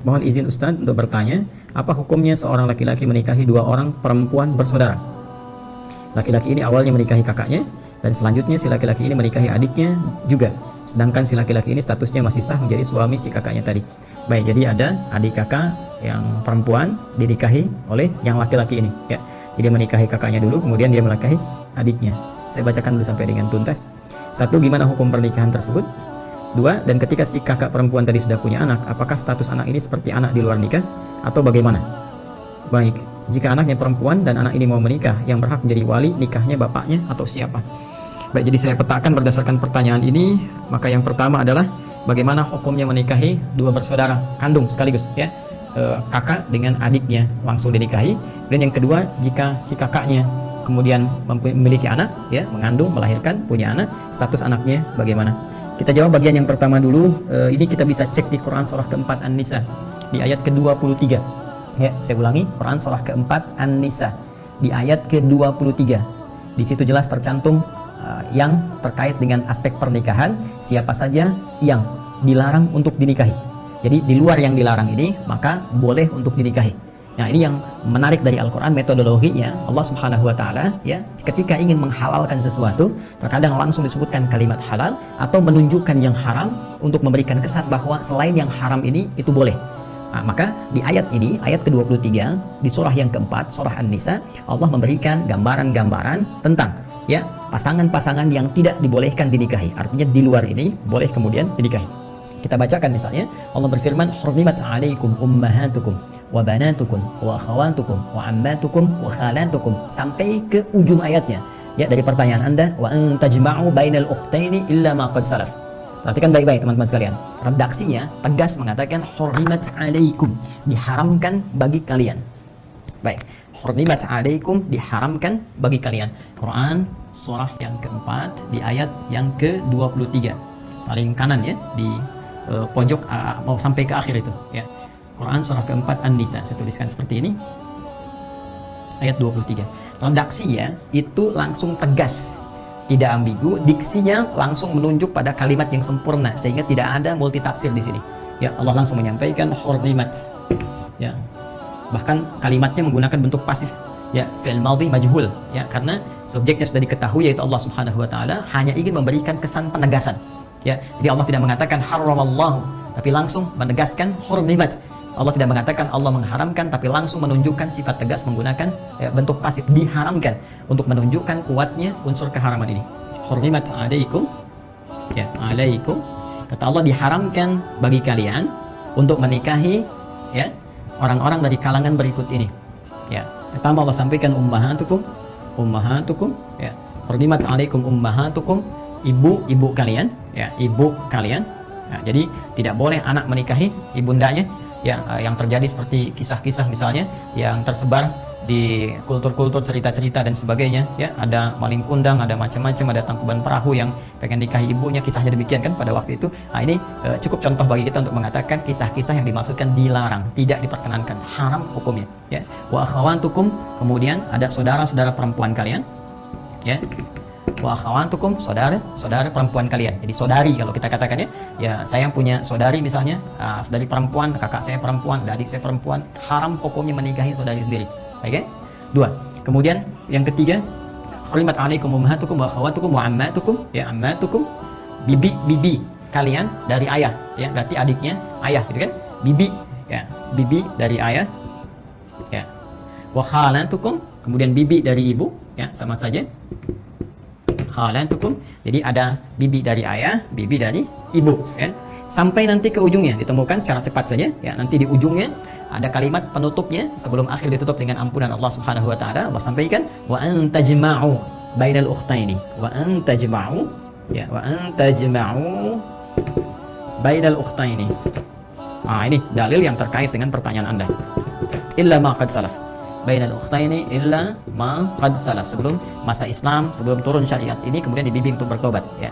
Mohon izin Ustadz untuk bertanya, apa hukumnya seorang laki-laki menikahi dua orang perempuan bersaudara? Laki-laki ini awalnya menikahi kakaknya, dan selanjutnya si laki-laki ini menikahi adiknya juga. Sedangkan si laki-laki ini statusnya masih sah menjadi suami si kakaknya tadi. Baik, jadi ada adik kakak yang perempuan dinikahi oleh yang laki-laki ini. Ya, jadi dia menikahi kakaknya dulu, kemudian dia menikahi adiknya. Saya bacakan dulu sampai dengan tuntas. 1. Gimana hukum pernikahan tersebut? 2. Dan ketika si kakak perempuan tadi sudah punya anak, apakah status anak ini seperti anak di luar nikah atau bagaimana? Baik, jika anaknya perempuan dan anak ini mau menikah, yang berhak menjadi wali nikahnya bapaknya atau siapa? Baik, jadi saya petakan berdasarkan pertanyaan ini. Maka yang pertama adalah bagaimana hukumnya menikahi dua bersaudara kandung sekaligus, ya, kakak dengan adiknya langsung dinikahi. Dan yang kedua, jika si kakaknya kemudian memiliki anak, ya, mengandung, melahirkan, punya anak, status anaknya bagaimana? Kita jawab bagian yang pertama dulu. Ini kita bisa cek di Quran surah keempat An-Nisa di ayat ke-23. Ya, saya ulangi, Quran surah keempat An-Nisa di ayat ke-23. Di situ jelas tercantum yang terkait dengan aspek pernikahan, siapa saja yang dilarang untuk dinikahi. Jadi di luar yang dilarang ini maka boleh untuk dinikahi. Nah, ini yang menarik dari Al-Quran, metodologinya. Allah Subhanahu wa Ta'ala, ya, ketika ingin menghalalkan sesuatu, terkadang langsung disebutkan kalimat halal atau menunjukkan yang haram untuk memberikan kesan bahwa selain yang haram ini itu boleh. Nah, maka di ayat ini, ayat ke-23 di surah yang keempat, surah An-Nisa, Allah memberikan gambaran-gambaran tentang, ya, pasangan-pasangan yang tidak dibolehkan dinikahi. Artinya di luar ini boleh kemudian dinikahi. Kita bacakan misalnya, Allah berfirman, "Hurrimat 'alaikum ummahatukum wa banatukum wa akhawatukum wa ammatukum wa khalatukum", sampai ke ujung ayatnya. Ya, dari pertanyaan Anda, "Wa an tajma'u bainal ukhtaini illa ma qad salaf". Perhatikan baik-baik teman-teman sekalian. Redaksinya tegas mengatakan hurrimat 'alaikum, diharamkan bagi kalian. Baik, hurrimat 'alaikum, diharamkan bagi kalian. Quran surah yang keempat di ayat yang ke-23. Paling kanan, ya, di pojok mau sampai ke akhir itu, ya. Quran surah keempat An-Nisa, saya tuliskan seperti ini, ayat 23. Redaksinya itu langsung tegas, tidak ambigu, diksinya langsung menunjuk pada kalimat yang sempurna sehingga tidak ada multitafsir di sini. Ya, Allah langsung menyampaikan hurrimat. Ya. Bahkan kalimatnya menggunakan bentuk pasif, ya, fi'il madhi majhul, ya, karena subjeknya sudah diketahui yaitu Allah Subhanahu wa Ta'ala, hanya ingin memberikan kesan penegasan. Ya, jadi Allah tidak mengatakan haramallahu, tapi langsung menegaskan hurrimat. Allah tidak mengatakan Allah mengharamkan, tapi langsung menunjukkan sifat tegas menggunakan, ya, bentuk pasif, diharamkan, untuk menunjukkan kuatnya unsur keharaman ini. Hurrimat 'alaikum, ya, 'alaikum, kata Allah, diharamkan bagi kalian untuk menikahi, ya, orang-orang dari kalangan berikut ini. Ya, pertama Allah sampaikan ummahatukum, ya, hurrimat 'alaikum ummahatukum, ibu-ibu kalian, ya, ibu kalian. Nah, jadi tidak boleh anak menikahi ibundanya, ya, yang terjadi seperti kisah-kisah misalnya yang tersebar di kultur-kultur, cerita-cerita dan sebagainya, ya, ada maling kundang, ada macam-macam, ada tangkuban perahu yang pengen nikahi ibunya, kisahnya demikian kan pada waktu itu. Nah, ini cukup contoh bagi kita untuk mengatakan kisah-kisah yang dimaksudkan dilarang, tidak diperkenankan, haram hukumnya, ya. Wa akhawatukum, kemudian ada saudara-saudara perempuan kalian, ya. Wa akhawatukum, saudara perempuan kalian. Jadi saudari kalau kita katakan, ya, saya punya saudari misalnya, saudari perempuan, kakak saya perempuan, adik saya perempuan, haram hukumnya menikahi saudari sendiri. Oke? 2. Kemudian yang ketiga, hurrimat 'alaikum ummahatukum wa akhawatukum wa ammatukum, ya, ammatukum, bibi kalian dari ayah, ya, berarti adiknya ayah, gitu kan? Bibi, ya, bibi dari ayah, ya. Wa khalatukum, kemudian bibi dari ibu, ya, sama saja. Khalatukum, jadi ada bibi dari ayah, bibi dari ibu, ya. Sampai nanti ke ujungnya, ditemukan secara cepat saja, ya. Nanti di ujungnya ada kalimat penutupnya sebelum akhir ditutup dengan ampunan Allah Subhanahu wa Ta'ala. Allah sampaikan wa an tajma'u bainal ukhtaini, wa an tajma'u, ya, wa an tajma'u bainal ukhtaini. Ini dalil yang terkait dengan pertanyaan Anda. Illa ma qad salaf, bainal ukhtaini illa ma qad salaf, sebelum masa Islam, sebelum turun syariat ini kemudian dibimbing untuk bertobat, ya.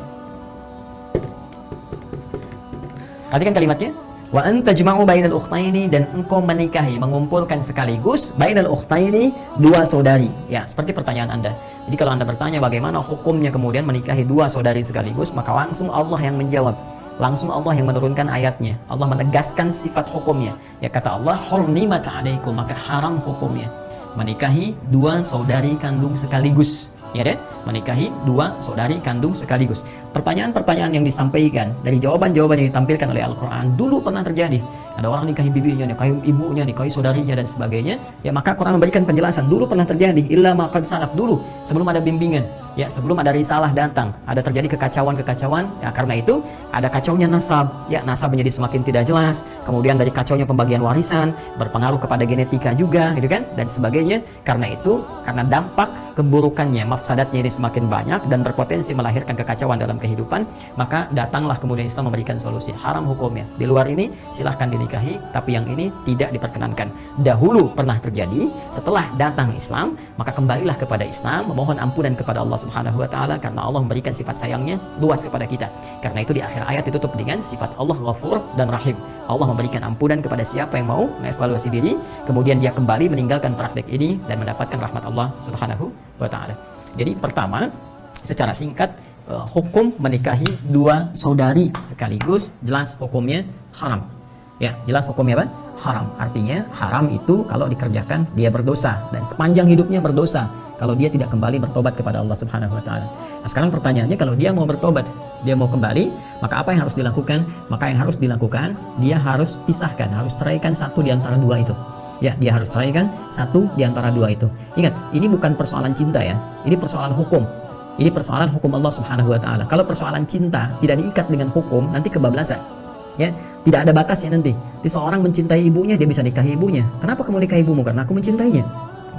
Perhatikan kalimatnya, wa anta jama'u bainal ukhtaini, dan engkau menikahi, mengumpulkan sekaligus bainal ukhtaini, dua saudari. Ya, seperti pertanyaan Anda. Jadi kalau Anda bertanya bagaimana hukumnya kemudian menikahi dua saudari sekaligus, maka langsung Allah yang menjawab. langsung Allah yang menurunkan ayatnya. Allah menegaskan sifat hukumnya. Ya, kata Allah, hurrimat 'alaikum, maka haram hukumnya menikahi dua saudari kandung sekaligus. Ya deh, menikahi dua saudari kandung sekaligus. Pertanyaan-pertanyaan yang disampaikan dari jawaban-jawaban yang ditampilkan oleh Al-Quran dulu pernah terjadi. Ada orang nikahi bibinya, nikahi ibunya, nikahi saudarinya dan sebagainya. Ya, maka Quran memberikan penjelasan dulu pernah terjadi. Illa ma qad salaf, dulu sebelum ada bimbingan. Ya, sebelum ada risalah datang, ada terjadi kekacauan-kekacauan. Ya, karena itu ada kacaunya nasab. Ya, nasab menjadi semakin tidak jelas. Kemudian dari kacaunya pembagian warisan, berpengaruh kepada genetika juga, gitu kan, dan sebagainya. Karena itu, karena dampak keburukannya, mafsadatnya ini semakin banyak dan berpotensi melahirkan kekacauan dalam kehidupan, maka datanglah kemudian Islam memberikan solusi. Haram hukumnya. Di luar ini silahkan dinikahi, tapi yang ini tidak diperkenankan. Dahulu pernah terjadi, setelah datang Islam, maka kembalilah kepada Islam, memohon ampunan kepada Allah Subhanahu wa taala, karena Allah memberikan sifat sayangnya luas kepada kita. Karena itu di akhir ayat ditutup dengan sifat Allah Ghafur dan Rahim. Allah memberikan ampunan kepada siapa yang mau mengevaluasi diri, kemudian dia kembali meninggalkan praktek ini dan mendapatkan rahmat Allah Subhanahu wa taala. Jadi pertama, secara singkat, hukum menikahi dua saudari sekaligus jelas hukumnya haram. Ya, jelas hukumnya apa? Haram. Artinya haram itu kalau dikerjakan dia berdosa, dan sepanjang hidupnya berdosa kalau dia tidak kembali bertobat kepada Allah Subhanahu wa taala. Nah, sekarang pertanyaannya, kalau dia mau bertobat, dia mau kembali, maka apa yang harus dilakukan? Maka yang harus dilakukan, dia harus pisahkan, harus ceraikan satu di antara dua itu. Ya, dia harus ceraikan satu di antara dua itu. Ingat, ini bukan persoalan cinta ya. Ini persoalan hukum. Ini persoalan hukum Allah Subhanahu wa taala. Kalau persoalan cinta tidak diikat dengan hukum, nanti kebablasan. Ya, tidak ada batasnya nanti. Seseorang mencintai ibunya, dia bisa nikahi ibunya. Kenapa kamu nikahi ibumu? Karena aku mencintainya.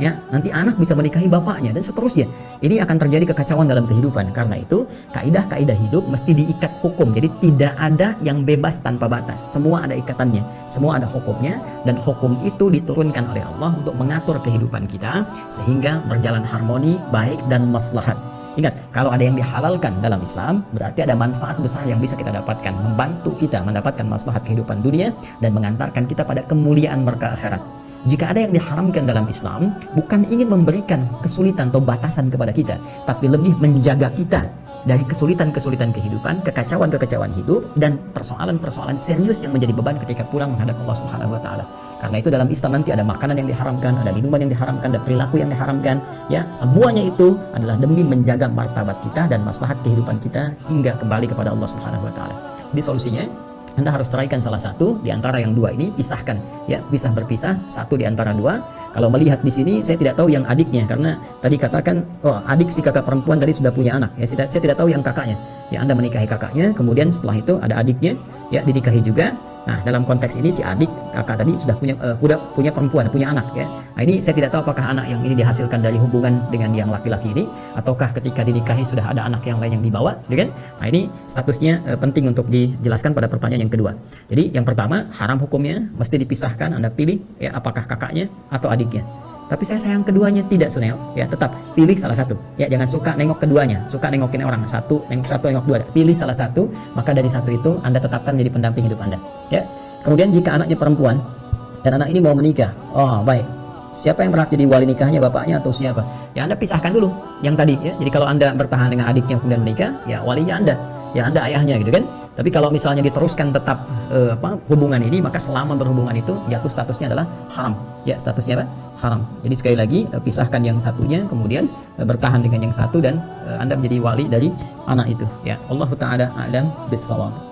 Ya, nanti anak bisa menikahi bapaknya dan seterusnya. Ini akan terjadi kekacauan dalam kehidupan. Karena itu, kaidah-kaidah hidup mesti diikat hukum. Jadi tidak ada yang bebas tanpa batas. Semua ada ikatannya, semua ada hukumnya, dan hukum itu diturunkan oleh Allah untuk mengatur kehidupan kita sehingga berjalan harmoni, baik dan maslahat. Ingat, kalau ada yang dihalalkan dalam Islam, berarti ada manfaat besar yang bisa kita dapatkan, membantu kita mendapatkan maslahat kehidupan dunia dan mengantarkan kita pada kemuliaan merka akhirat. Jika ada yang diharamkan dalam Islam, bukan ingin memberikan kesulitan atau batasan kepada kita, tapi lebih menjaga kita dari kesulitan-kesulitan kehidupan, kekacauan-kekacauan hidup, dan persoalan-persoalan serius yang menjadi beban ketika pulang menghadap Allah Subhanahu wa taala. Karena itu dalam Islam nanti ada makanan yang diharamkan, ada minuman yang diharamkan, ada perilaku yang diharamkan, ya, semuanya itu adalah demi menjaga martabat kita dan maslahat kehidupan kita hingga kembali kepada Allah Subhanahu wa taala. Jadi solusinya, Anda harus ceraikan salah satu di antara yang dua ini, pisahkan, ya, bisa berpisah satu di antara dua. Kalau melihat di sini, saya tidak tahu yang adiknya, karena tadi katakan, oh, adik si kakak perempuan tadi sudah punya anak, ya, saya tidak tahu yang kakaknya. Ya, Anda menikahi kakaknya, kemudian setelah itu ada adiknya, ya, dinikahi juga. Nah, dalam konteks ini si adik kakak tadi sudah punya perempuan, punya anak, ya. Nah, ini saya tidak tahu apakah anak yang ini dihasilkan dari hubungan dengan yang laki-laki ini, ataukah ketika dinikahi sudah ada anak yang lain yang dibawa, ya kan? Nah, ini statusnya penting untuk dijelaskan pada pertanyaan yang kedua. Jadi yang pertama, haram hukumnya, mesti dipisahkan. Anda pilih, ya, apakah kakaknya atau adiknya. Tapi saya sayang keduanya, tidak Suneo, ya, tetap pilih salah satu, ya, jangan suka nengok keduanya, suka nengokin orang, satu nengok dua, pilih salah satu, maka dari satu itu Anda tetapkan menjadi pendamping hidup Anda, ya. Kemudian jika anaknya perempuan dan anak ini mau menikah, oh baik, siapa yang berhak jadi wali nikahnya, bapaknya atau siapa? Ya, Anda pisahkan dulu yang tadi, ya. Jadi kalau Anda bertahan dengan adiknya kemudian menikah, ya, walinya Anda, ya, Anda ayahnya, gitu kan. Tapi kalau misalnya diteruskan tetap hubungan ini, maka selama berhubungan itu jatuh statusnya adalah haram. Ya, statusnya apa? Haram. Jadi sekali lagi, pisahkan yang satunya, kemudian bertahan dengan yang satu, dan Anda menjadi wali dari anak itu. Ya, Allahu taala a'lam bissawab.